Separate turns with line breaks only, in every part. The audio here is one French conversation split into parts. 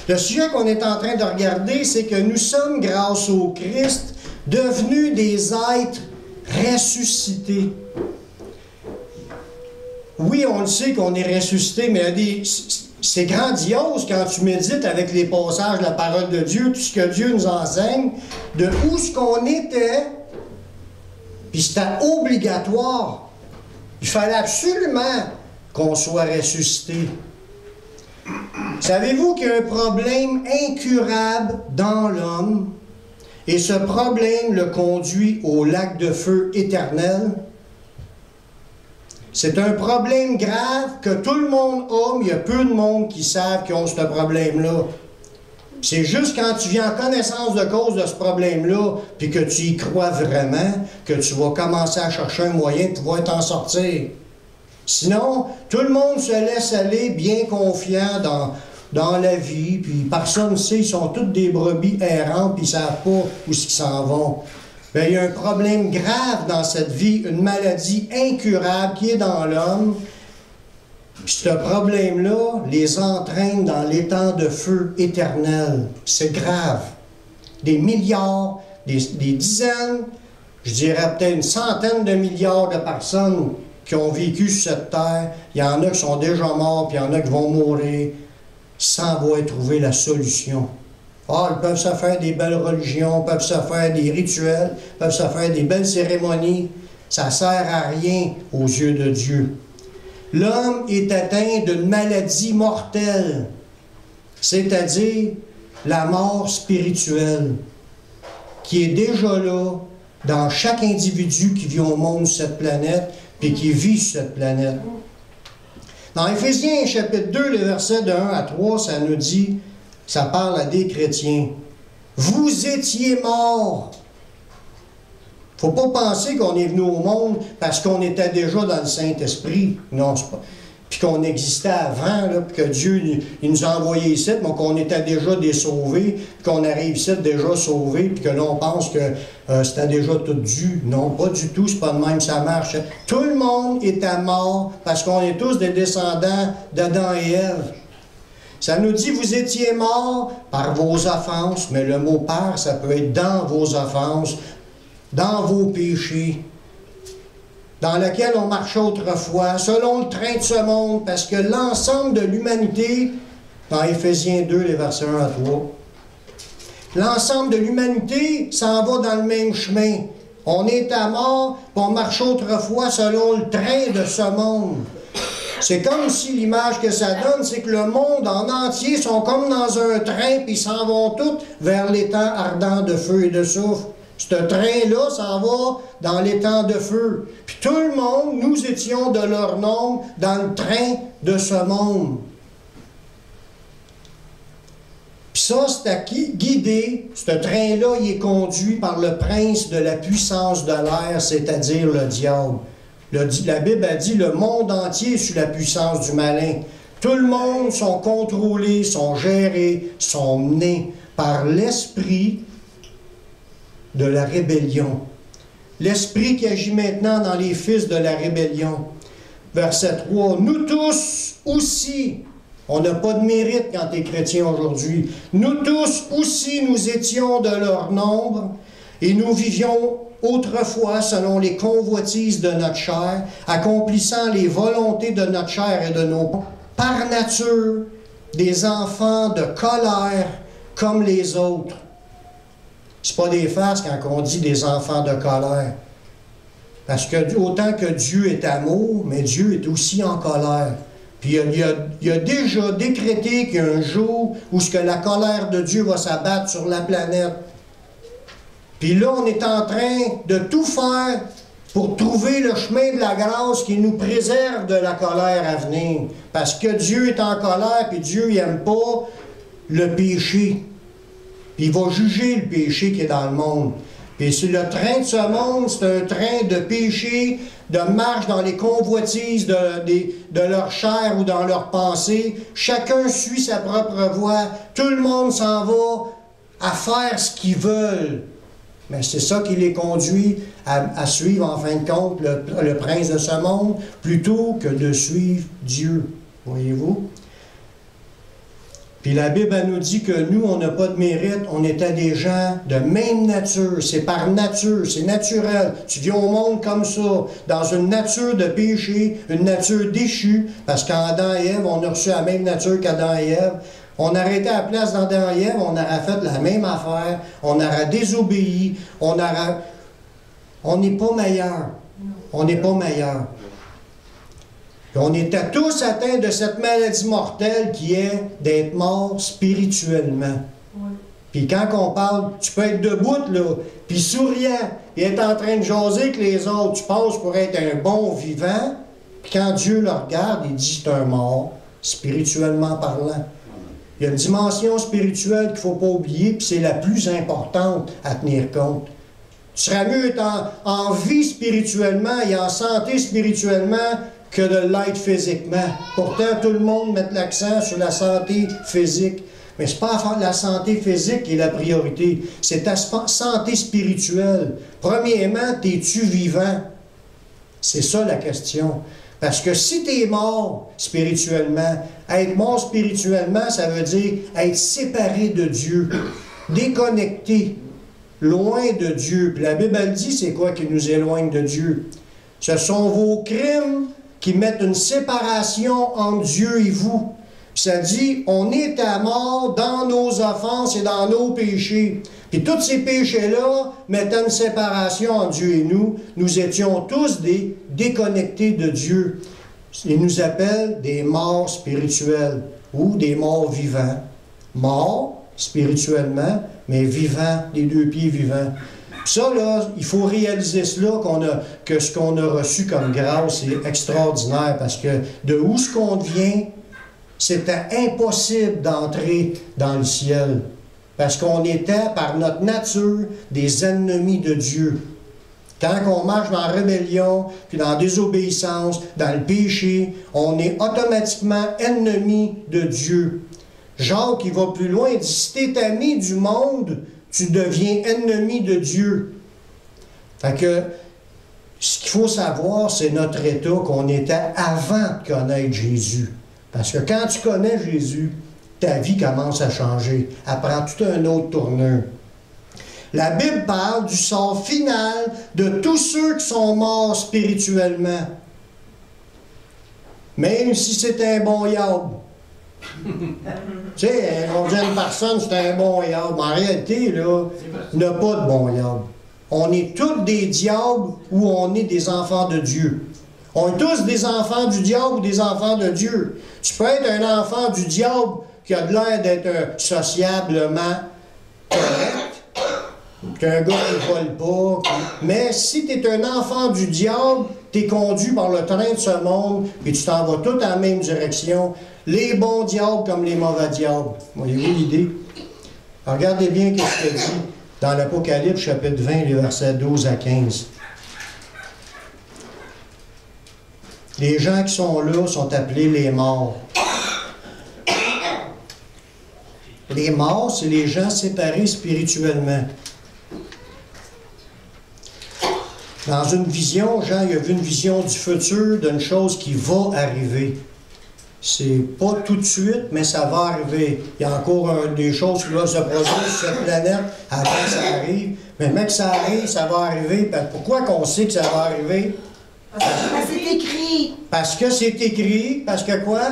Le sujet qu'on est en train de regarder, c'est que nous sommes, grâce au Christ, devenus des êtres ressuscités. Oui, on le sait qu'on est ressuscité, mais c'est grandiose quand tu médites avec les passages de la parole de Dieu, tout ce que Dieu nous enseigne, de où ce qu'on était, puis c'était obligatoire. Il fallait absolument qu'on soit ressuscité. Savez-vous qu'il y a un problème incurable dans l'homme, et ce problème le conduit au lac de feu éternel? C'est un problème grave que tout le monde a, mais il y a peu de monde qui savent qu'ils ont ce problème-là. C'est juste quand tu viens en connaissance de cause de ce problème-là, puis que tu y crois vraiment, que tu vas commencer à chercher un moyen de pouvoir t'en sortir. Sinon, tout le monde se laisse aller bien confiant dans la vie, puis personne ne sait, ils sont toutes des brebis errantes, puis ils ne savent pas où ils s'en vont. Bien, il y a un problème grave dans cette vie, une maladie incurable qui est dans l'homme. Puis ce problème-là les entraîne dans l'étang de feu éternel. C'est grave. Des milliards, des dizaines, je dirais peut-être une centaine de milliards de personnes qui ont vécu sur cette terre. Il y en a qui sont déjà morts, puis il y en a qui vont mourir sans avoir trouvé la solution. Ah, ils peuvent se faire des belles religions, peuvent se faire des rituels, peuvent se faire des belles cérémonies. Ça ne sert à rien aux yeux de Dieu. L'homme est atteint d'une maladie mortelle, c'est-à-dire la mort spirituelle, qui est déjà là dans chaque individu qui vit au monde sur cette planète, puis qui vit sur cette planète. Dans Éphésiens chapitre 2, le verset de 1 à 3, ça nous dit, ça parle à des chrétiens. Vous étiez morts. Il ne faut pas penser qu'on est venu au monde parce qu'on était déjà dans le Saint-Esprit. Non, c'est pas. Puis qu'on existait avant, là, puis que Dieu il nous a envoyés ici, mais qu'on était déjà des sauvés, puis qu'on arrive ici déjà sauvés, puis que là on pense que c'était déjà tout dû. Non, pas du tout, c'est pas de même ça marche. Tout le monde était mort parce qu'on est tous des descendants d'Adam et Ève. Ça nous dit, vous étiez morts par vos offenses, mais le mot « par », ça peut être dans vos offenses, dans vos péchés, dans lequel on marchait autrefois, selon le train de ce monde, parce que l'ensemble de l'humanité, dans Éphésiens 2, les versets 1 à 3, l'ensemble de l'humanité s'en va dans le même chemin. On est à mort, puis on marche autrefois selon le train de ce monde. C'est comme si l'image que ça donne, c'est que le monde en entier sont comme dans un train, puis ils s'en vont tous vers l'étang ardent de feu et de soufre. Ce train-là s'en va dans l'étang de feu. Puis tout le monde, nous étions de leur nombre dans le train de ce monde. Puis ça, c'est guidé, ce train-là, il est conduit par le prince de la puissance de l'air, c'est-à-dire le diable. La Bible a dit, le monde entier est sous la puissance du malin. Tout le monde sont contrôlés, sont gérés, sont menés par l'esprit de la rébellion. L'esprit qui agit maintenant dans les fils de la rébellion. Verset 3. Nous tous aussi, on n'a pas de mérite quand tu es chrétien aujourd'hui, nous tous aussi nous étions de leur nombre et nous vivions autrefois selon les convoitises de notre chair, accomplissant les volontés de notre chair et de nos par nature, des enfants de colère comme les autres. C'est pas des farces quand on dit des enfants de colère. Parce que autant que Dieu est amour, mais Dieu est aussi en colère. Puis il a déjà décrété qu'il y a un jour où ce que la colère de Dieu va s'abattre sur la planète. Puis là, on est en train de tout faire pour trouver le chemin de la grâce qui nous préserve de la colère à venir. Parce que Dieu est en colère, puis Dieu n'aime pas le péché. Puis il va juger le péché qui est dans le monde. Puis c'est le train de ce monde, c'est un train de péché, de marche dans les convoitises de leur chair ou dans leurs pensées. Chacun suit sa propre voie. Tout le monde s'en va à faire ce qu'ils veulent. Mais c'est ça qui les conduit à suivre, en fin de compte, le prince de ce monde, plutôt que de suivre Dieu. Voyez-vous? Puis la Bible, elle nous dit que nous, on n'a pas de mérite, on était des gens de même nature. C'est par nature, c'est naturel. Tu viens au monde comme ça, dans une nature de péché, une nature déchue, parce qu'Adam et Ève, on a reçu la même nature qu'Adam et Ève. On aurait été à la place d'Adam et Ève, on aurait fait la même affaire, on aurait désobéi, on n'est pas meilleur. On n'est pas meilleur. On était tous atteints de cette maladie mortelle qui est d'être mort spirituellement. Oui. Puis quand on parle, tu peux être debout, là, puis souriant, puis être en train de jaser avec les autres, tu penses pour être un bon vivant, puis quand Dieu le regarde, il dit c'est un mort, spirituellement parlant. Il y a une dimension spirituelle qu'il ne faut pas oublier, puis c'est la plus importante à tenir compte. Tu serais mieux être en vie spirituellement et en santé spirituellement que de l'être physiquement. Pourtant, tout le monde met l'accent sur la santé physique. Mais ce n'est pas la santé physique qui est la priorité, c'est ta santé spirituelle. Premièrement, es-tu vivant? C'est ça la question. Parce que si tu es mort spirituellement, être mort spirituellement, ça veut dire être séparé de Dieu, déconnecté, loin de Dieu. Puis la Bible, elle dit, c'est quoi qui nous éloigne de Dieu? Ce sont vos crimes qui mettent une séparation entre Dieu et vous. Puis ça dit, on est à mort dans nos offenses et dans nos péchés. Puis tous ces péchés-là mettaient une séparation entre Dieu et nous. Nous étions tous des déconnectés de Dieu. Il nous appelle des morts spirituels ou des morts vivants. Morts spirituellement, mais vivants, les deux pieds vivants. Ça, là, il faut réaliser cela, que ce qu'on a reçu comme grâce est extraordinaire, parce que de où ce qu'on vient, c'était impossible d'entrer dans le ciel, parce qu'on était, par notre nature, des ennemis de Dieu. Quand on marche dans la rébellion, puis dans la désobéissance, dans le péché, on est automatiquement ennemi de Dieu. Jacques, il va plus loin, il dit, si tu es ami du monde, tu deviens ennemi de Dieu. Fait que, ce qu'il faut savoir, c'est notre état qu'on était avant de connaître Jésus. Parce que quand tu connais Jésus, ta vie commence à changer. Elle prend tout un autre tournure. La Bible parle du sort final de tous ceux qui sont morts spirituellement. Même si c'est un bon diable. Tu sais, on dit à une personne, c'est un bon diable. Mais en réalité, là, il n'y a pas de bon diable. On est tous des diables ou on est des enfants de Dieu. On est tous des enfants du diable ou des enfants de Dieu. Tu peux être un enfant du diable qui a de l'air d'être sociablement correct, qu'un gars qui ne vole pas. Mais si tu es un enfant du diable, tu es conduit par le train de ce monde et tu t'en vas tout dans la même direction. Les bons diables comme les mauvais diables. Voyez-vous l'idée? Regardez bien ce qu'il dit dans l'Apocalypse, chapitre 20, les versets 12 à 15. Les gens qui sont là sont appelés les morts. Les morts, c'est les gens séparés spirituellement. Dans une vision, Jean il a vu une vision du futur, d'une chose qui va arriver. C'est pas tout de suite, mais ça va arriver. Il y a encore des choses qui doivent se produire sur cette planète avant que ça arrive. Mais même que ça arrive, ça va arriver. Pourquoi qu'on sait que ça va arriver?
Parce que c'est écrit.
Parce que c'est écrit. Parce que quoi?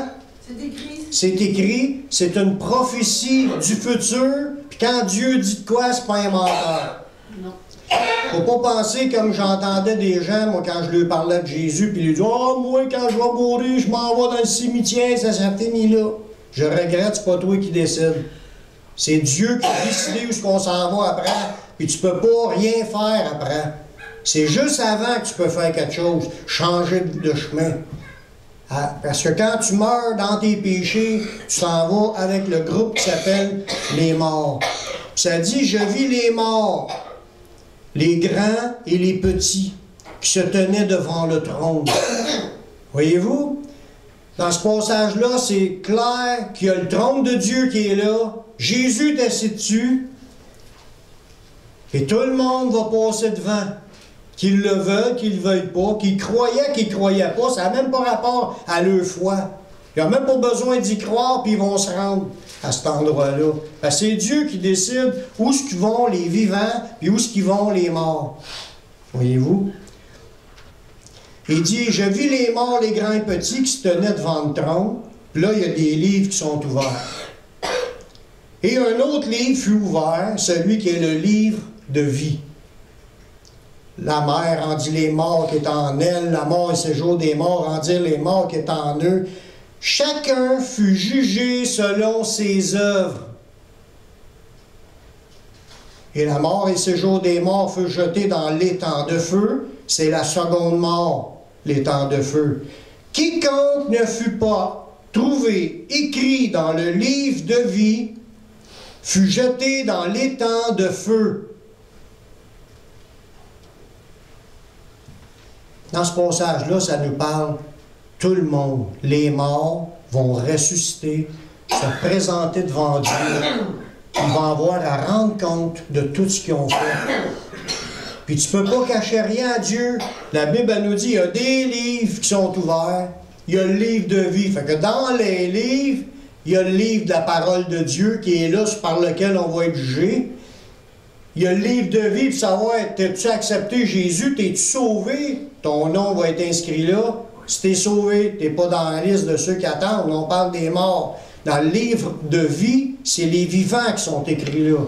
C'est écrit.
C'est écrit. C'est une prophétie du futur. Puis quand Dieu dit de quoi, c'est pas un menteur.
Non.
Faut pas penser comme j'entendais des gens, moi, quand je leur parlais de Jésus, puis ils disaient « Oh, moi, quand je vais mourir, je m'en vais dans le cimetière, ça finit là. » Je regrette, c'est pas toi qui décide. C'est Dieu qui a décidé où est-ce qu'on s'en va après, puis tu peux pas rien faire après. C'est juste avant que tu peux faire quelque chose, changer de chemin. Ah, parce que quand tu meurs dans tes péchés, tu t'en vas avec le groupe qui s'appelle les morts. Puis ça dit « Je vis les morts ». Les grands et les petits qui se tenaient devant le trône. Voyez-vous? Dans ce passage-là, c'est clair qu'il y a le trône de Dieu qui est là. Jésus est assis dessus. Et tout le monde va passer devant. Qu'ils le veulent, qu'ils ne le veuillent pas, qu'ils croyaient pas. Ça n'a même pas rapport à leur foi. Il n'y a même pas besoin d'y croire, puis ils vont se rendre à cet endroit-là. Parce que c'est Dieu qui décide où est-ce qu'ils vont les vivants, puis où est-ce qu'ils vont les morts. Voyez-vous? Il dit, je vis les morts, les grands et petits, qui se tenaient devant le trône. Puis là, il y a des livres qui sont ouverts. Et un autre livre fut ouvert, celui qui est le livre de vie. La mer en dit les morts qui est en elle, la mort et séjour des morts en dire les morts qui est en eux. Chacun fut jugé selon ses œuvres. Et la mort et séjour des morts fut jeté dans l'étang de feu. C'est la seconde mort, l'étang de feu. Quiconque ne fut pas trouvé écrit dans le livre de vie fut jeté dans l'étang de feu. Dans ce passage-là, ça nous parle tout le monde. Les morts vont ressusciter, se présenter devant Dieu. Ils vont avoir à rendre compte de tout ce qu'ils ont fait. Puis tu ne peux pas cacher rien à Dieu. La Bible elle nous dit il y a des livres qui sont ouverts. Il y a le livre de vie. Fait que dans les livres, il y a le livre de la parole de Dieu qui est là, par lequel on va être jugé. Il y a le livre de vie pour savoir, t'as-tu accepté Jésus, t'es-tu sauvé? Ton nom va être inscrit là. Si t'es sauvé, t'es pas dans la liste de ceux qui attendent. On parle des morts. Dans le livre de vie, c'est les vivants qui sont écrits là.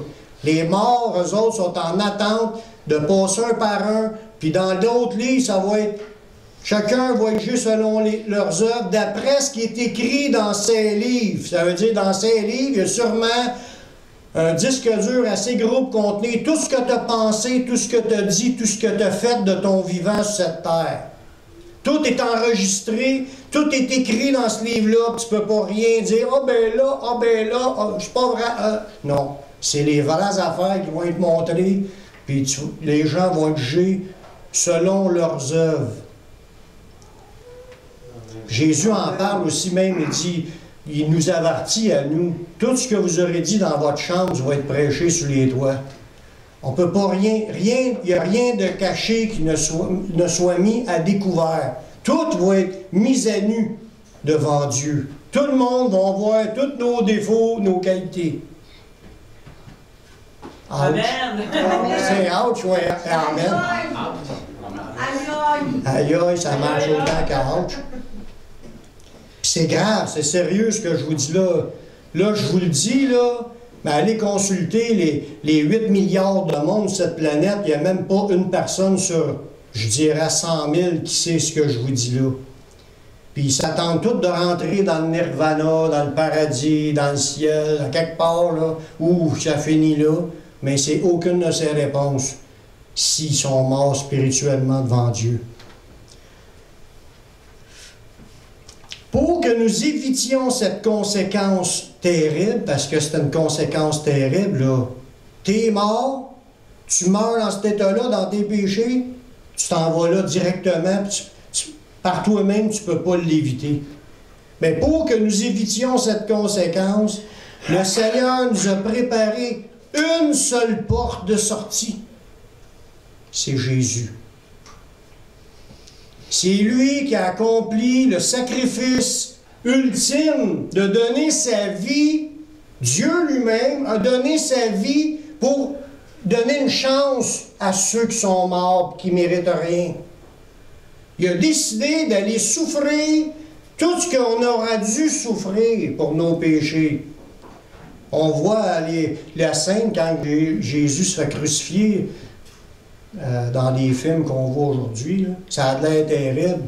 Les morts, eux autres, sont en attente de passer un par un. Puis dans d'autres livres, ça va être... Chacun va être juste selon leurs œuvres, d'après ce qui est écrit dans ces livres. Ça veut dire, dans ces livres, il y a sûrement un disque dur assez gros pour contenir tout ce que tu as pensé, tout ce que tu as dit, tout ce que tu as fait de ton vivant sur cette terre. Tout est enregistré, tout est écrit dans ce livre-là, tu ne peux pas rien dire. Ah ben là, je suis pas vrai. Non, c'est les vraies affaires qui vont être montrées, puis les gens vont être jugés selon leurs œuvres. Jésus en parle aussi même, il dit, il nous avertit à nous, tout ce que vous aurez dit dans votre chambre va être prêché sur les toits. On ne peut pas il n'y a rien de caché qui ne soit mis à découvert. Tout va être mis à nu devant Dieu. Tout le monde va voir tous nos défauts, nos qualités. Ouch.
Amen.
C'est ouch, ouais. Amen. Aïe, aïe, ça marche autant qu'ouch. C'est grave, c'est sérieux ce que je vous dis là. Là, je vous le dis, là, mais allez consulter les 8 milliards de monde sur cette planète. Il n'y a même pas une personne sur, je dirais, 100 000 qui sait ce que je vous dis là. Puis ils s'attendent tous de rentrer dans le nirvana, dans le paradis, dans le ciel, à quelque part, là, où ça finit là. Mais c'est aucune de ces réponses s'ils sont morts spirituellement devant Dieu. Pour que nous évitions cette conséquence terrible, parce que c'est une conséquence terrible, là, t'es mort, tu meurs dans cet état-là, dans tes péchés, tu t'en vas là directement, par toi-même, tu ne peux pas l'éviter. Mais pour que nous évitions cette conséquence, le Seigneur nous a préparé une seule porte de sortie. C'est Jésus. C'est lui qui a accompli le sacrifice ultime de donner sa vie. Dieu lui-même a donné sa vie pour donner une chance à ceux qui sont morts, qui ne méritent rien. Il a décidé d'aller souffrir tout ce qu'on aura dû souffrir pour nos péchés. On voit la scène quand Jésus se fait crucifier. Dans les films qu'on voit aujourd'hui, ça a l'air terrible.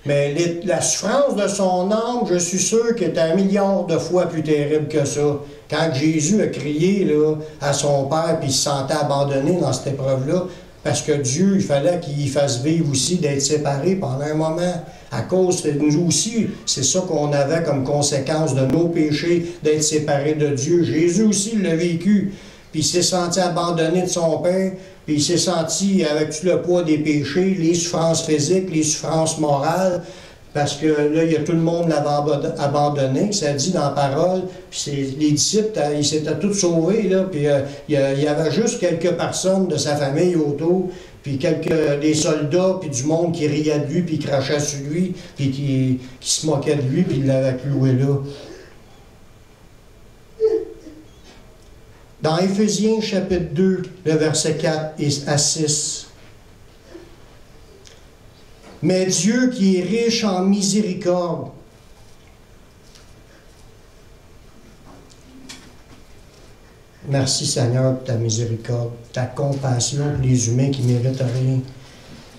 Mais la souffrance de son âme, je suis sûr qu'elle est 1 milliard de fois plus terrible que ça. Quand Jésus a crié là, à son Père, puis il se sentait abandonné dans cette épreuve-là, parce que Dieu, il fallait qu'il fasse vivre aussi d'être séparé pendant un moment. À cause de nous aussi, c'est ça qu'on avait comme conséquence de nos péchés, d'être séparés de Dieu. Jésus aussi l'a vécu. Puis il s'est senti abandonné de son Père, puis il s'est senti avec tout le poids des péchés, les souffrances physiques, les souffrances morales, parce que là, il y a tout le monde l'avait abandonné, ça dit dans la parole, puis les disciples, ils s'étaient tous sauvés, là, puis il y avait juste quelques personnes de sa famille autour, puis des soldats, puis du monde qui riait de lui, puis qui crachait sur lui, puis qui se moquait de lui, puis il l'avait cloué là. Dans Éphésiens chapitre 2, le verset 4 à 6. Mais Dieu qui est riche en miséricorde, merci Seigneur pour ta miséricorde, ta compassion pour les humains qui ne méritent rien.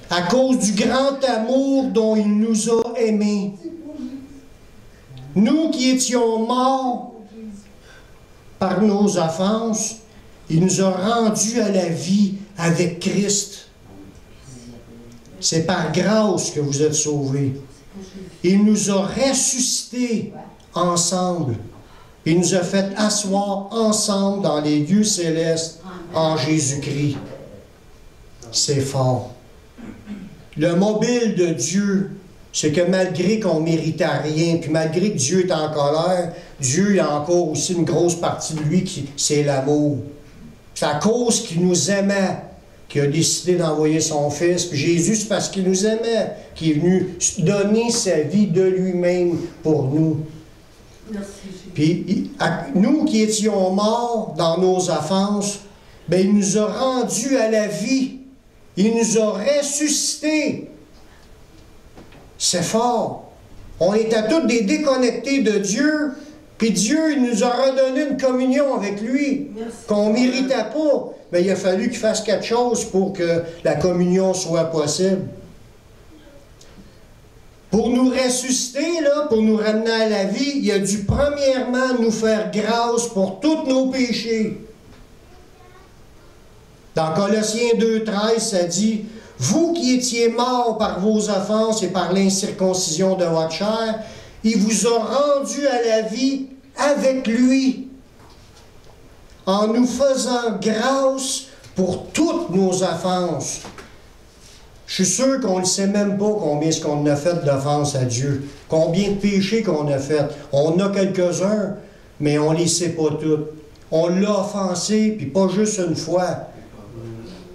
À cause du grand amour dont il nous a aimés, nous qui étions morts par nos offenses, il nous a rendus à la vie avec Christ. C'est par grâce que vous êtes sauvés. Il nous a ressuscités ensemble. Il nous a fait asseoir ensemble dans les lieux célestes en Jésus-Christ. C'est fort. Le mobile de Dieu, c'est que malgré qu'on ne méritait rien, puis malgré que Dieu est en colère, Dieu a encore aussi une grosse partie de lui qui c'est l'amour. C'est à cause qu'il nous aimait qu'il a décidé d'envoyer son Fils. Puis Jésus, c'est parce qu'il nous aimait qu'il est venu donner sa vie de lui-même pour nous. Puis nous qui étions morts dans nos offenses, bien, il nous a rendus à la vie. Il nous a ressuscités. C'est fort. On était tous des déconnectés de Dieu, puis Dieu il nous a redonné une communion avec lui qu'on ne méritait pas. Mais il a fallu qu'il fasse quelque chose pour que la communion soit possible. Pour nous ressusciter, là, pour nous ramener à la vie, il a dû premièrement nous faire grâce pour tous nos péchés. Dans Colossiens 2,13, ça dit « Vous qui étiez morts par vos offenses et par l'incirconcision de votre chair, il vous a rendus à la vie avec lui, en nous faisant grâce pour toutes nos offenses. » Je suis sûr qu'on ne sait même pas combien ce qu'on a fait d'offenses à Dieu, combien de péchés qu'on a fait. On a quelques-uns, mais on ne les sait pas toutes. On l'a offensé, puis pas juste une fois.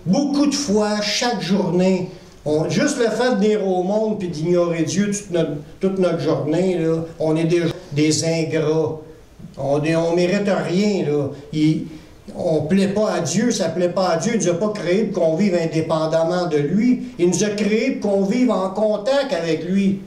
Beaucoup de fois, chaque journée, juste le fait de venir au monde puis d'ignorer Dieu toute notre journée, là, on est déjà des ingrats. On ne mérite rien. Là. On ne plaît pas à Dieu, ça ne plaît pas à Dieu. Il ne nous a pas créés pour qu'on vive indépendamment de lui. Il nous a créés pour qu'on vive en contact avec lui.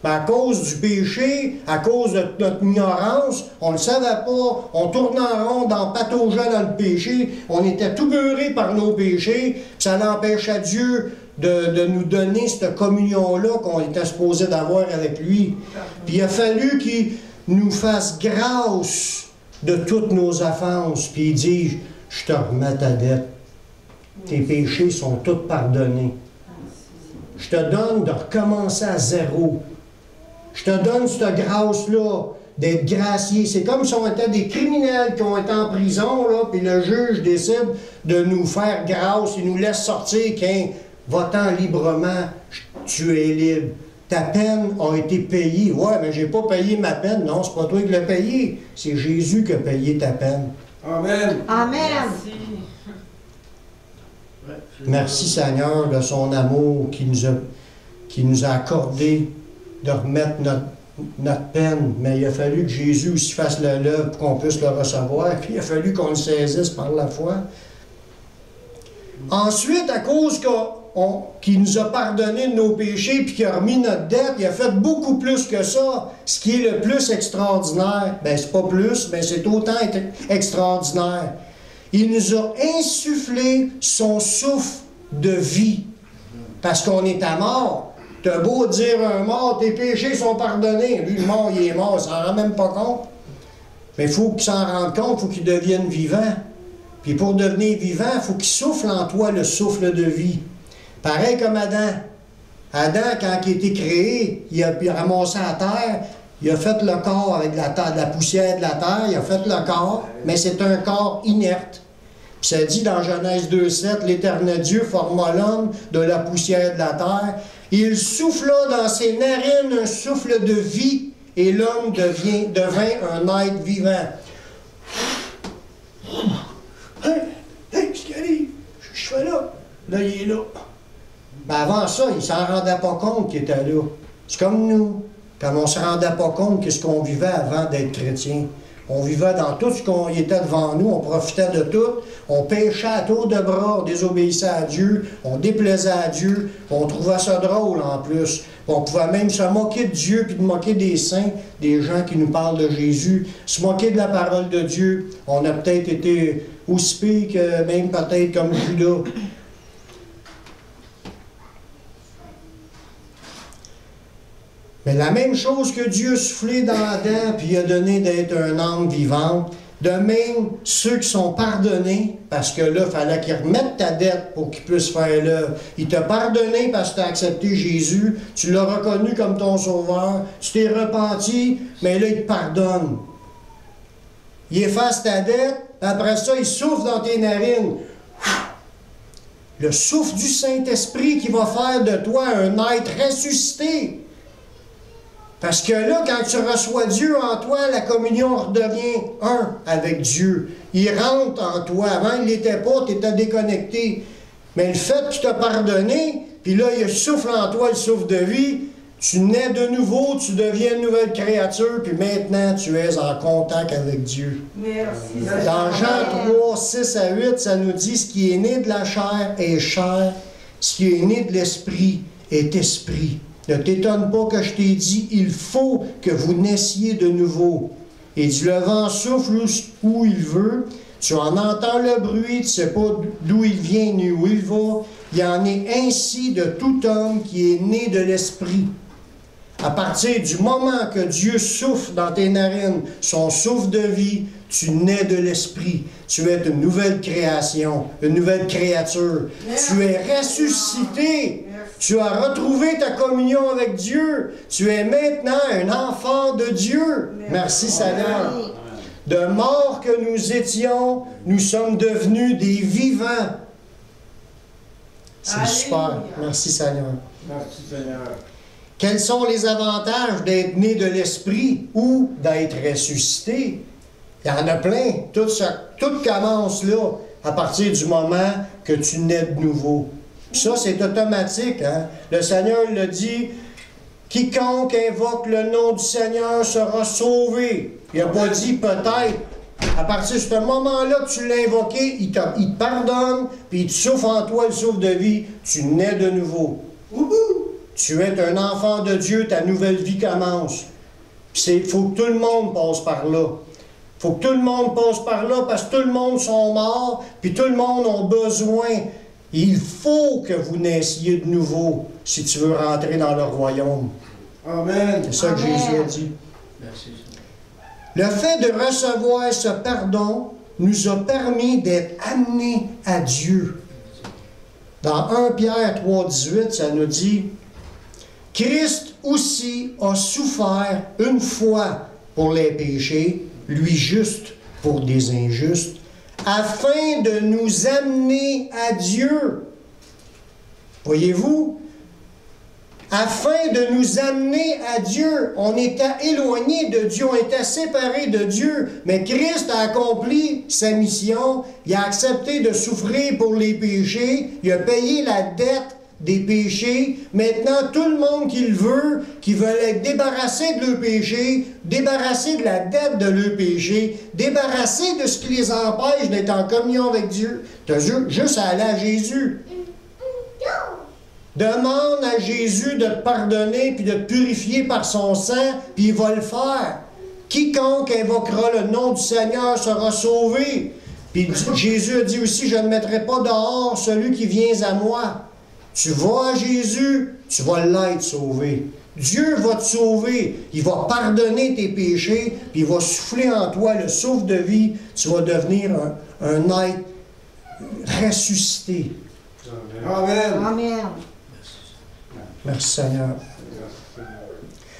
Mais à cause du péché, à cause de notre ignorance, on ne le savait pas. On tournait en rond, pataugeait dans le péché. On était tout beurrés par nos péchés. Ça l'empêchait Dieu de nous donner cette communion-là qu'on était supposé d'avoir avec lui. Puis il a fallu qu'il nous fasse grâce de toutes nos offenses. Puis il dit, je te remets ta dette. Tes péchés sont tous pardonnés. Je te donne de recommencer à zéro. Je te donne cette grâce-là d'être gracié. C'est comme si on était des criminels qui ont été en prison, là, puis le juge décide de nous faire grâce. Il nous laisse sortir qu'un votant librement, tu es libre. Ta peine a été payée. Ouais, mais j'ai pas payé ma peine. Non, c'est pas toi qui l'as payé. C'est Jésus qui a payé ta peine.
Amen.
Amen.
Merci Seigneur de son amour qui nous a accordé de remettre notre peine. Mais il a fallu que Jésus aussi fasse l'œuvre pour qu'on puisse le recevoir. Puis il a fallu qu'on le saisisse par la foi. Ensuite, à cause qu'il nous a pardonné de nos péchés puis qu'il a remis notre dette, il a fait beaucoup plus que ça. Ce qui est le plus extraordinaire, bien c'est pas plus, mais c'est autant extraordinaire. Il nous a insufflé son souffle de vie. Parce qu'on est à mort. T'as beau dire un mort, tes péchés sont pardonnés. Lui, le mort, il est mort, il s'en rend même pas compte. Mais il faut qu'il s'en rende compte, il faut qu'il devienne vivant. Puis pour devenir vivant, il faut qu'il souffle en toi le souffle de vie. Pareil comme Adam. Adam, quand il a été créé, il a ramassé la terre, il a fait le corps avec de la poussière de la terre, il a fait le corps, mais c'est un corps inerte. Puis ça dit dans Genèse 2,7, l'Éternel Dieu forma l'homme de la poussière de la terre. Il souffla dans ses narines un souffle de vie, et l'homme devint un être vivant. Hey, qu'est-ce qui arrive? Je fais là. Là, il est là. Mais avant ça, il ne s'en rendait pas compte qu'il était là. C'est comme nous. Quand on ne se rendait pas compte de ce qu'on vivait avant d'être chrétien. On vivait dans tout ce qu'on était devant nous, on profitait de tout, on péchait à tour de bras, on désobéissait à Dieu, on déplaisait à Dieu, on trouvait ça drôle en plus. On pouvait même se moquer de Dieu, puis de moquer des saints, des gens qui nous parlent de Jésus, se moquer de la parole de Dieu. On a peut-être été aussi pire que même peut-être comme Judas. Mais la même chose que Dieu a soufflé dans Adam, puis il a donné d'être un âme vivante, de même ceux qui sont pardonnés, parce que là, il fallait qu'ils remettent ta dette pour qu'ils puissent faire l'œuvre. Il t'a pardonné parce que tu as accepté Jésus, tu l'as reconnu comme ton sauveur, tu t'es repenti, mais là, il te pardonne. Il efface ta dette, après ça, il souffle dans tes narines. Le souffle du Saint-Esprit qui va faire de toi un être ressuscité. Parce que là, quand tu reçois Dieu en toi, la communion redevient un avec Dieu. Il rentre en toi. Avant, il n'était pas, tu étais déconnecté. Mais le fait qu'il t'a pardonné, puis là, il souffle en toi le souffle de vie, tu nais de nouveau, tu deviens une nouvelle créature, puis maintenant, tu es en contact avec Dieu.
Merci.
Dans Jean 3, 6 à 8, ça nous dit, ce qui est né de la chair est chair, ce qui est né de l'esprit est esprit. Ne t'étonne pas que je t'ai dit, il faut que vous naissiez de nouveau. Et dit, le vent souffle où il veut, tu en entends le bruit, tu ne sais pas d'où il vient ni où il va. Il en est ainsi de tout homme qui est né de l'esprit. À partir du moment que Dieu souffle dans tes narines, son souffle de vie, tu nais de l'esprit. Tu es une nouvelle création, une nouvelle créature. Tu es ressuscité. Tu as retrouvé ta communion avec Dieu. Tu es maintenant un enfant de Dieu. Merci Seigneur. De mort que nous étions, nous sommes devenus des vivants. C'est super. Merci Seigneur.
Merci Seigneur.
Quels sont les avantages d'être né de l'Esprit ou d'être ressuscité? Il y en a plein. Tout commence là, à partir du moment que tu nais de nouveau. Puis ça, c'est automatique. Hein? Le Seigneur le dit, quiconque invoque le nom du Seigneur sera sauvé. Il n'a pas dit peut-être. À partir de ce moment-là que tu l'as invoqué, il te pardonne, puis il te souffle en toi le souffle de vie, tu nais de nouveau. Tu es un enfant de Dieu, ta nouvelle vie commence. Il faut que tout le monde passe par là. Il faut que tout le monde passe par là parce que tout le monde sont morts, puis tout le monde a besoin. Il faut que vous naissiez de nouveau si tu veux rentrer dans le royaume.
Amen.
C'est ça que Jésus a dit.
Merci.
Le fait de recevoir ce pardon nous a permis d'être amenés à Dieu. Dans 1 Pierre 3, 18, ça nous dit « Christ aussi a souffert une fois pour les péchés, lui juste pour des injustes, afin de nous amener à Dieu. » Voyez-vous? Afin de nous amener à Dieu. On était éloigné de Dieu, on était séparés de Dieu, mais Christ a accompli sa mission, il a accepté de souffrir pour les péchés, il a payé la dette des péchés. Maintenant, tout le monde qui le veut, qui veut être débarrassé de leurs péchés, débarrassé de la dette de leurs péchés, débarrassé de ce qui les empêche d'être en communion avec Dieu, tu as juste à aller à Jésus. Demande à Jésus de te pardonner puis de te purifier par son sang, puis il va le faire. Quiconque invoquera le nom du Seigneur sera sauvé. Puis Jésus a dit aussi, je ne mettrai pas dehors celui qui vient à moi. Tu vas à Jésus, tu vas l'être sauvé. Dieu va te sauver. Il va pardonner tes péchés, puis il va souffler en toi le souffle de vie. Tu vas devenir un être ressuscité.
Amen.
Amen.
Merci Seigneur.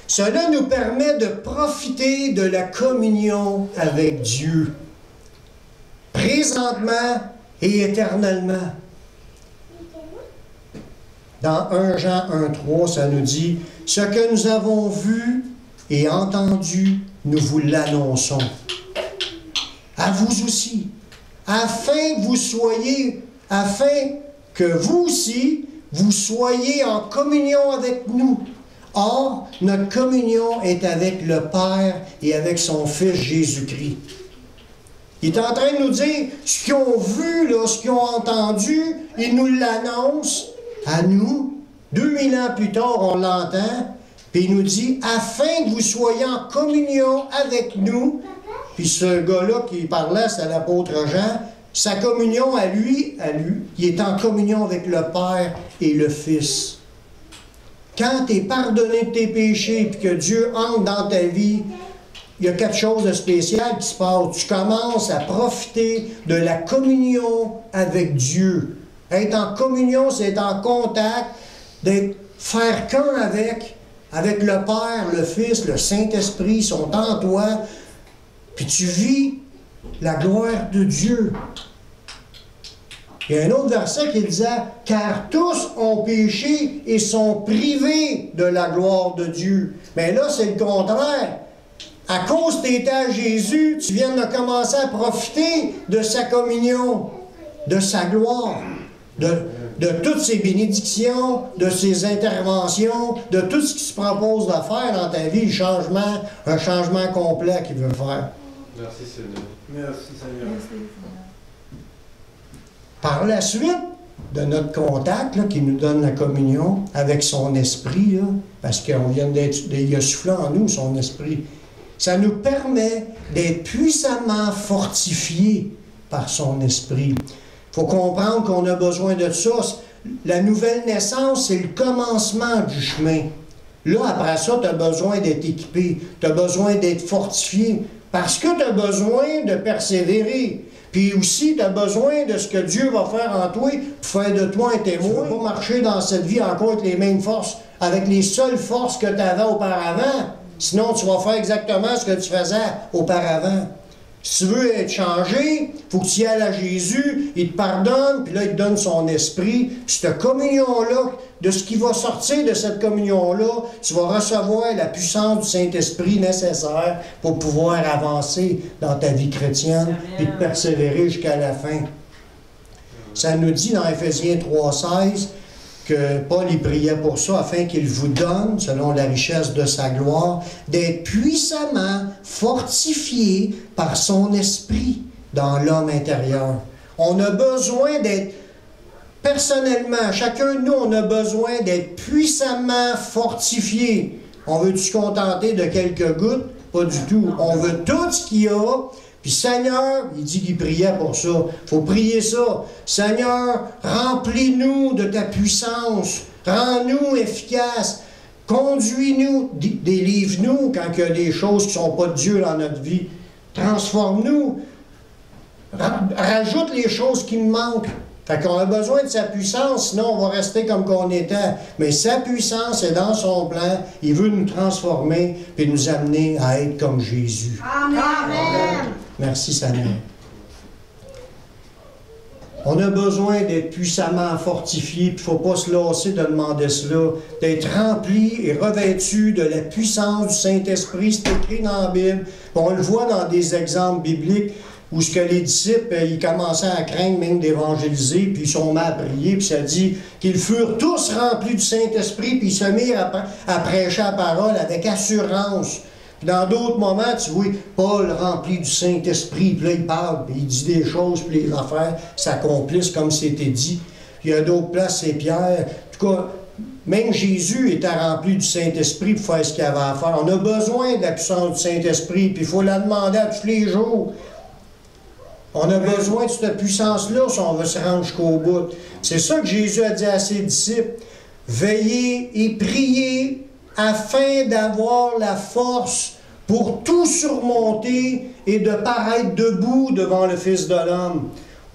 Cela nous permet de profiter de la communion avec Dieu, présentement et éternellement. Dans 1 Jean 1,3, ça nous dit « Ce que nous avons vu et entendu, nous vous l'annonçons. À vous aussi, afin que vous aussi, vous soyez en communion avec nous. Or, notre communion est avec le Père et avec son Fils Jésus-Christ. Il est en train de nous dire ce qu'ils ont vu, là, ce qu'ils ont entendu, il nous l'annonce à nous. 2000 ans plus tard, on l'entend, puis il nous dit, afin que vous soyez en communion avec nous. Puis ce gars-là qui parlait, c'est l'apôtre Jean, sa communion à lui, il est en communion avec le Père et le Fils. Quand tu es pardonné de tes péchés et que Dieu entre dans ta vie, il y a quelque chose de spécial qui se passe. Tu commences à profiter de la communion avec Dieu. Être en communion, c'est être en contact, faire qu'un avec le Père, le Fils, le Saint-Esprit, sont en toi. Puis tu vis la gloire de Dieu. Il y a un autre verset qui disait « Car tous ont péché et sont privés de la gloire de Dieu. » Mais là, c'est le contraire. À cause que tu étais à Jésus, tu viens de commencer à profiter de sa communion, de sa gloire, de toutes ses bénédictions, de ses interventions, de tout ce qu'il se propose de faire dans ta vie, un changement complet qu'il veut faire.
Merci Seigneur. Merci Seigneur.
Par la suite de notre contact là, qui nous donne la communion avec son esprit, là, parce qu'il a soufflé en nous son esprit, ça nous permet d'être puissamment fortifiés par son esprit. Il faut comprendre qu'on a besoin de ça. La nouvelle naissance, c'est le commencement du chemin. Là, après ça, tu as besoin d'être équipé, tu as besoin d'être fortifié, parce que tu as besoin de persévérer. Puis aussi, tu as besoin de ce que Dieu va faire en toi pour faire de toi un témoin. Tu ne vas pas marcher dans cette vie encore avec les mêmes forces, avec les seules forces que tu avais auparavant. Sinon, tu vas faire exactement ce que tu faisais auparavant. Si tu veux être changé, il faut que tu y ailles à Jésus, il te pardonne, puis là, il te donne son esprit. Puis cette communion-là, de ce qui va sortir de cette communion-là, tu vas recevoir la puissance du Saint-Esprit nécessaire pour pouvoir avancer dans ta vie chrétienne et de persévérer jusqu'à la fin. Ça nous dit dans Éphésiens 3,16 que Paul y priait pour ça, afin qu'il vous donne, selon la richesse de sa gloire, d'être puissamment fortifié par son esprit dans l'homme intérieur. On a besoin d'être, personnellement, chacun de nous, on a besoin d'être puissamment fortifié. On veut se contenter de quelques gouttes? Pas du tout. On veut tout ce qu'il y a. Puis Seigneur, il dit qu'il priait pour ça. Il faut prier ça. Seigneur, remplis-nous de ta puissance. Rends-nous efficaces. Conduis-nous, délivre-nous quand il y a des choses qui ne sont pas de Dieu dans notre vie. Transforme-nous. Rajoute les choses qui me manquent. Fait qu'on a besoin de sa puissance, sinon on va rester comme qu'on était. Mais sa puissance est dans son plan. Il veut nous transformer et nous amener à être comme Jésus.
Amen. Amen.
Merci Seigneur. On a besoin d'être puissamment fortifié, puis il ne faut pas se lasser de demander cela, d'être rempli et revêtu de la puissance du Saint-Esprit. C'est écrit dans la Bible. On le voit dans des exemples bibliques où ce que les disciples, ils commençaient à craindre même d'évangéliser, puis ils sont mis à prier, puis ça dit qu'ils furent tous remplis du Saint-Esprit, puis ils se mirent à prêcher la parole avec assurance. Puis dans d'autres moments, tu vois, Paul rempli du Saint-Esprit, puis là, il parle, puis il dit des choses, puis les affaires s'accomplissent comme c'était dit. Puis il y a d'autres places, c'est Pierre. En tout cas, même Jésus était rempli du Saint-Esprit pour faire ce qu'il avait à faire. On a besoin de la puissance du Saint-Esprit, puis il faut la demander à tous les jours. On a besoin de cette puissance-là si on veut se rendre jusqu'au bout. C'est ça que Jésus a dit à ses disciples. Veillez et priez afin d'avoir la force pour tout surmonter et de paraître debout devant le Fils de l'homme.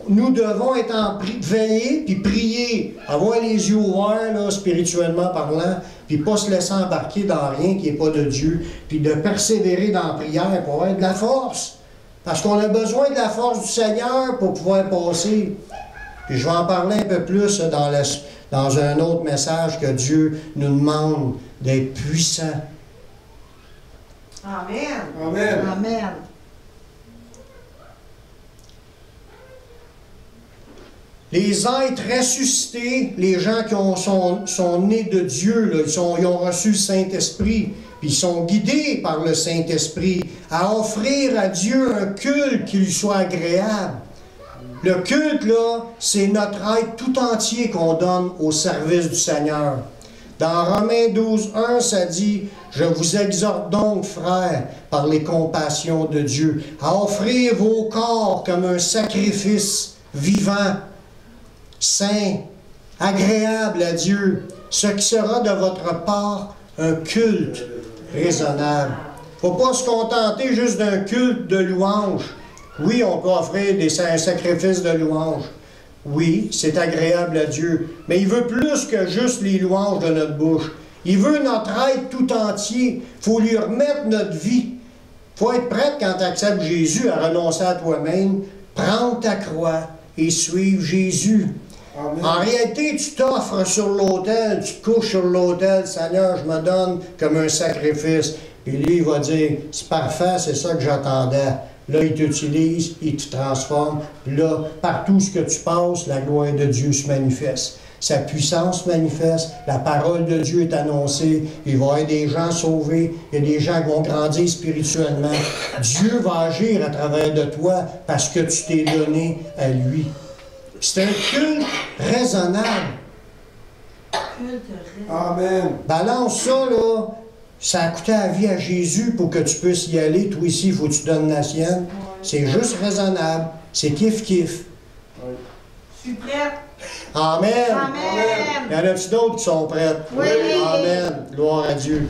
Nous devons être veiller puis prier, avoir les yeux ouverts, là, spirituellement parlant, puis pas se laisser embarquer dans rien qui n'est pas de Dieu, puis de persévérer dans la prière pour avoir de la force. Parce qu'on a besoin de la force du Seigneur pour pouvoir passer. Puis je vais en parler un peu plus dans un autre message que Dieu nous demande d'être puissant.
Amen.
Amen.
Amen.
Les êtres ressuscités, les gens qui sont nés de Dieu, là, ils ont reçu le Saint-Esprit, puis ils sont guidés par le Saint-Esprit à offrir à Dieu un culte qui lui soit agréable. Le culte, là, c'est notre être tout entier qu'on donne au service du Seigneur. Dans Romains 12:1, ça dit « Je vous exhorte donc, frères, par les compassions de Dieu, à offrir vos corps comme un sacrifice vivant, saint, agréable à Dieu, ce qui sera de votre part un culte raisonnable. » Il ne faut pas se contenter juste d'un culte de louange. Oui, on peut offrir un sacrifice de louange. Oui, c'est agréable à Dieu. Mais il veut plus que juste les louanges de notre bouche. Il veut notre être tout entier. Il faut lui remettre notre vie. Il faut être prête quand tu acceptes Jésus à renoncer à toi-même, prendre ta croix et suivre Jésus. Amen. En réalité, tu t'offres sur l'autel, tu te couches sur l'autel, Seigneur, je me donne comme un sacrifice. Et lui, il va dire, c'est parfait, c'est ça que j'attendais. Là, il t'utilise, il te transforme. Là, partout ce que tu passes, la gloire de Dieu se manifeste. Sa puissance se manifeste, la parole de Dieu est annoncée, il va y avoir des gens sauvés, il y a des gens qui vont grandir spirituellement. Dieu va agir à travers de toi parce que tu t'es donné à lui. C'est un culte raisonnable.
Amen.
Balance ça, là. Ça a coûté la vie à Jésus pour que tu puisses y aller. Toi ici, il faut que tu donnes la sienne. C'est juste raisonnable. C'est kiff-kiff.
Je suis prête.
Amen.
Amen.
Il y en a-tu d'autres qui sont prêts?
Oui.
Amen. Gloire à Dieu.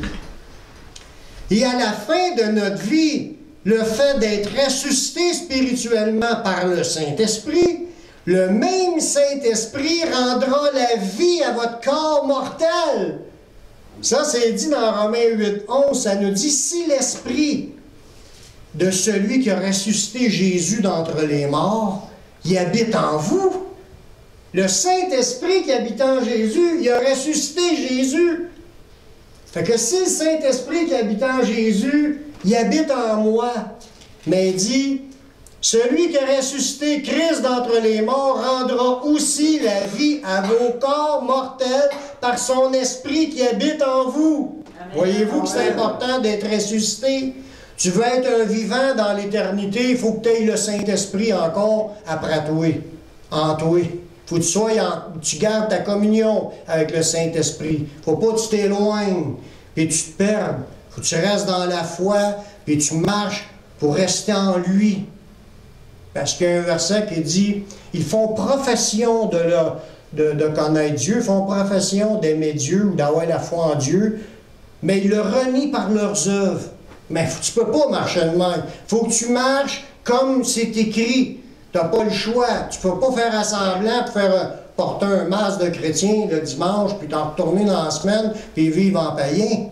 Et à la fin de notre vie, le fait d'être ressuscité spirituellement par le Saint-Esprit, le même Saint-Esprit rendra la vie à votre corps mortel. Ça, c'est dit dans Romains 8:11, ça nous dit, si l'Esprit de celui qui a ressuscité Jésus d'entre les morts, il habite en vous. Le Saint-Esprit qui habite en Jésus, il a ressuscité Jésus. Fait que si le Saint-Esprit qui habite en Jésus, il habite en moi, mais il dit, celui qui a ressuscité Christ d'entre les morts rendra aussi la vie à vos corps mortels par son esprit qui habite en vous. Voyez-vous que c'est important d'être ressuscité? Tu veux être un vivant dans l'éternité, il faut que tu aies le Saint-Esprit encore après toi, en toi. Il faut que tu gardes ta communion avec le Saint-Esprit. Il ne faut pas que tu t'éloignes, puis tu te perdes. Il faut que tu restes dans la foi, puis tu marches pour rester en lui. Parce qu'il y a un verset qui dit, ils font profession de connaître Dieu, ils font profession d'aimer Dieu ou d'avoir la foi en Dieu, mais ils le renient par leurs œuvres. Mais tu ne peux pas marcher de même. Il faut que tu marches comme c'est écrit. Tu n'as pas le choix. Tu ne peux pas faire assemblant pour porter un masque de chrétien le dimanche, puis t'en retourner dans la semaine, puis vivre en païen,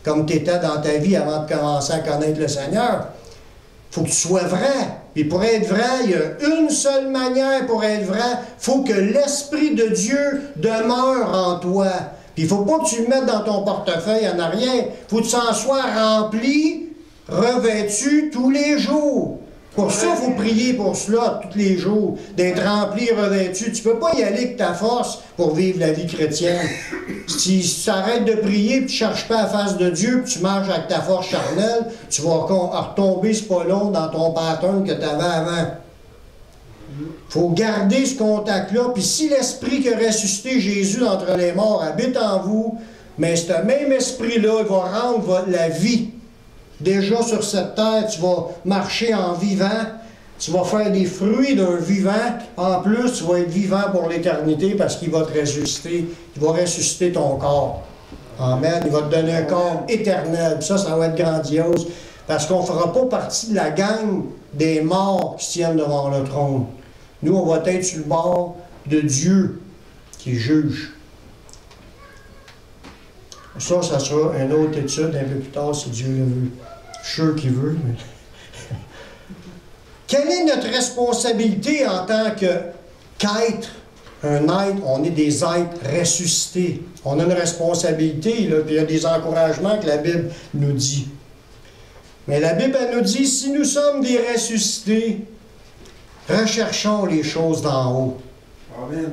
comme tu étais dans ta vie avant de commencer à connaître le Seigneur. Il faut que tu sois vrai. Puis pour être vrai, il y a une seule manière pour être vrai. Il faut que l'Esprit de Dieu demeure en toi. Puis il ne faut pas que tu le mettes dans ton portefeuille en arrière. Il faut que tu en sois rempli, revêtu tous les jours. Pour ça, il faut prier pour cela tous les jours, d'être rempli, revêtu. Tu ne peux pas y aller avec ta force pour vivre la vie chrétienne. Si tu arrêtes de prier, puis tu ne cherches pas la face de Dieu, puis tu marches avec ta force charnelle, tu vas retomber ce pas long dans ton pattern que tu avais avant. Il faut garder ce contact-là, puis si l'Esprit qui a ressuscité Jésus d'entre les morts habite en vous, mais ce même Esprit-là, il va rendre la vie. Déjà sur cette terre, tu vas marcher en vivant, tu vas faire des fruits d'un vivant. En plus, tu vas être vivant pour l'éternité parce qu'il va te ressusciter. Il va ressusciter ton corps. Amen. Il va te donner un corps éternel. Ça va être grandiose parce qu'on ne fera pas partie de la gang des morts qui tiennent devant le trône. Nous, on va être sur le bord de Dieu qui juge. Ça sera une autre étude un peu plus tard si Dieu le veut. Je suis sûr qu'il veut. Mais... Quelle est notre responsabilité en tant qu'être, un être? On est des êtres ressuscités. On a une responsabilité, là, puis il y a des encouragements que la Bible nous dit. Mais la Bible, elle nous dit, si nous sommes des ressuscités, recherchons les choses d'en haut.
Amen.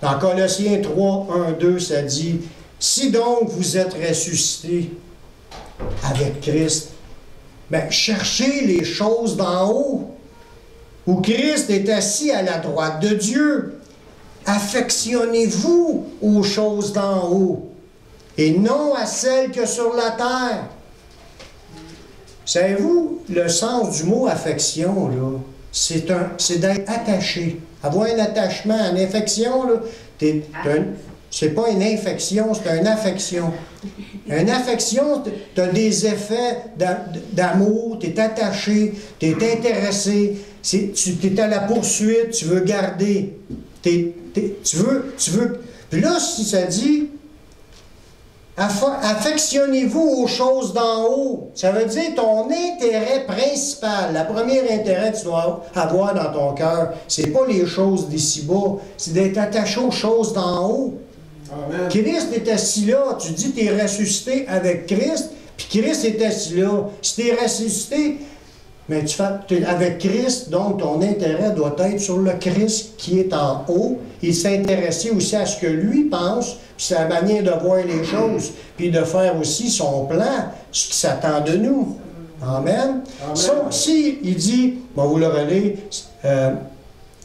Dans Colossiens 3, 1, 2, ça dit, « Si donc vous êtes ressuscités avec Christ, ben, cherchez les choses d'en haut, où Christ est assis à la droite de Dieu. Affectionnez-vous aux choses d'en haut, et non à celles que sur la terre. » Savez-vous, le sens du mot affection, là, c'est d'être attaché. Avoir un attachement, une affection, là, c'est pas une infection, c'est une affection. Une affection, tu as des effets d'amour, tu es attaché, tu es intéressé, tu es à la poursuite, tu veux garder. Tu veux. Puis là, si ça dit, affectionnez-vous aux choses d'en haut. Ça veut dire ton intérêt principal, le premier intérêt que tu dois avoir dans ton cœur, c'est pas les choses d'ici-bas, c'est d'être attaché aux choses d'en haut. Amen. Christ est assis là, tu dis que tu es ressuscité avec Christ, puis Christ est assis là. Si tu es ressuscité, mais avec Christ, donc ton intérêt doit être sur le Christ qui est en haut. Il s'intéresse aussi à ce que lui pense, puis sa manière de voir les choses, puis de faire aussi son plan, ce qui s'attend de nous. Amen. Amen. Si il dit, bon, vous le relez,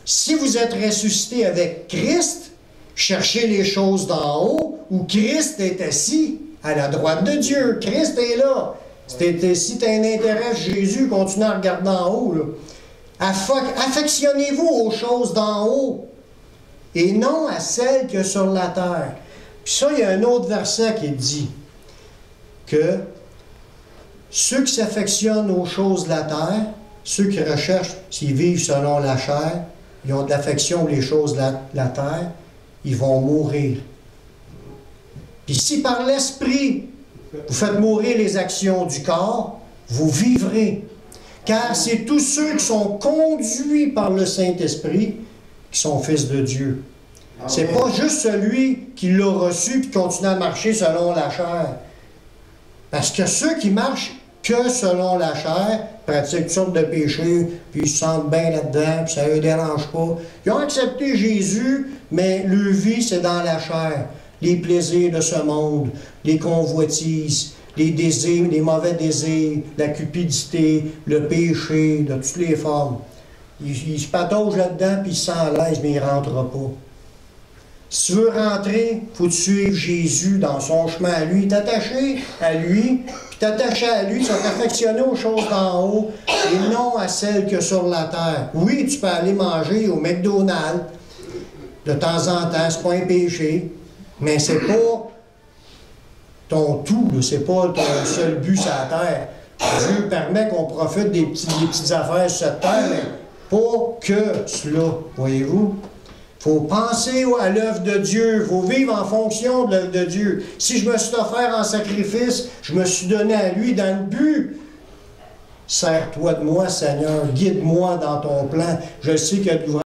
si vous êtes ressuscité avec Christ, cherchez les choses d'en haut, où Christ est assis à la droite de Dieu. Christ est là. Si tu as un intérêt chez Jésus, continue à regarder en haut. Là. Affectionnez-vous aux choses d'en haut et non à celles que sur la terre. Puis ça, il y a un autre verset qui dit que ceux qui s'affectionnent aux choses de la terre, ceux qui recherchent, s'ils vivent selon la chair, ils ont de l'affection pour les choses de la terre, ils vont mourir. Puis si par l'esprit, vous faites mourir les actions du corps, vous vivrez. Car c'est tous ceux qui sont conduits par le Saint-Esprit qui sont fils de Dieu. C'est pas juste celui qui l'a reçu et continue à marcher selon la chair. Parce que ceux qui marchent que selon la chair pratiquent toutes sortes de péchés, puis ils se sentent bien là-dedans, puis ça ne les dérange pas. Ils ont accepté Jésus, mais leur vie, c'est dans la chair. Les plaisirs de ce monde, les convoitises, les désirs, les mauvais désirs, la cupidité, le péché, de toutes les formes. Il se pataugent là-dedans, puis il se sent à l'aise, mais il ne rentrera pas. Si tu veux rentrer, il faut suivre Jésus dans son chemin à lui, t'attacher à lui, puis t'attacher à lui, tu vas t'affectionner aux choses d'en haut, et non à celles que sur la terre. Oui, tu peux aller manger au McDonald's, de temps en temps, c'est pas un péché, mais c'est pas ton tout, c'est pas ton seul but sur la terre. Dieu permet qu'on profite des petites affaires sur cette terre, mais pas que cela, voyez-vous. Il faut penser à l'œuvre de Dieu, il faut vivre en fonction de l'œuvre de Dieu. Si je me suis offert en sacrifice, je me suis donné à lui dans le but. Sers-toi de moi, Seigneur, guide-moi dans ton plan. Je sais qu'il y a de l'ouvrage.